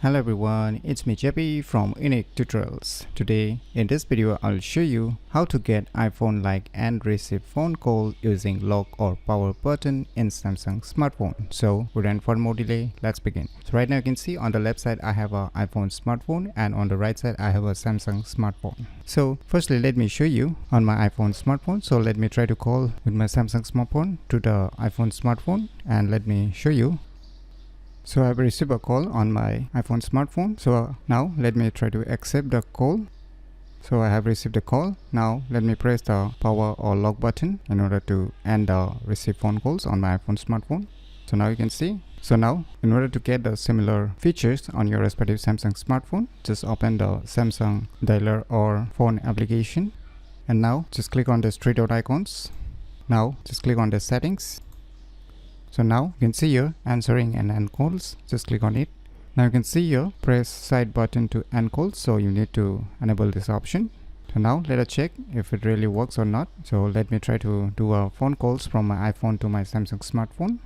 Hello everyone, it's me JP from UniqueTutorials. Today in this video I'll show you how to get iPhone like and receive phone call using lock or power button in Samsung smartphone. So without further more delay, let's begin. So right now you can see on the left side I have a iPhone smartphone and on the right side I have a Samsung smartphone. So firstly let me show you on my iPhone smartphone. So let me try to call with my Samsung smartphone to the iPhone smartphone and let me show you. So I've received a call on my iPhone smartphone. So now let me try to accept the call. So I have received the call. Now let me press the power or lock button in order to end the receive phone calls on my iPhone smartphone. So now you can see. So now in order to get the similar features on your respective Samsung smartphone, just open the Samsung dialer or phone application. And now just click on the three dot icons. Now just click on the settings. So now you can see here answering and end calls. Just click on it. Now you can see here press side button to end calls. So you need to enable this option. So now let us check if it really works or not. So let me try to do a phone calls from my iPhone to my Samsung smartphone.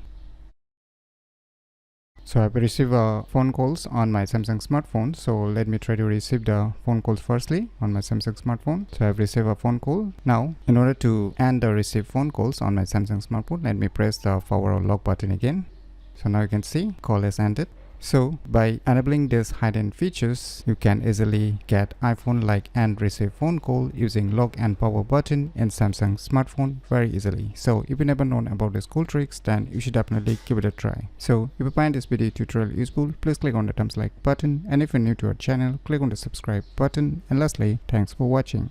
So I've received phone calls on my Samsung smartphone. So let me try to receive the phone calls firstly on my Samsung smartphone. So I've received a phone call. Now in order to end the receive phone calls on my Samsung smartphone, let me press the power or lock button again. So now you can see call is ended. So by enabling these hidden features, you can easily get iPhone like and receive phone call using lock and power button in Samsung smartphone very easily. So if you never known about these cool tricks, then you should definitely give it a try. So if you find this video tutorial useful, please click on the thumbs like button, and if you're new to our channel, click on the subscribe button, and lastly, thanks for watching.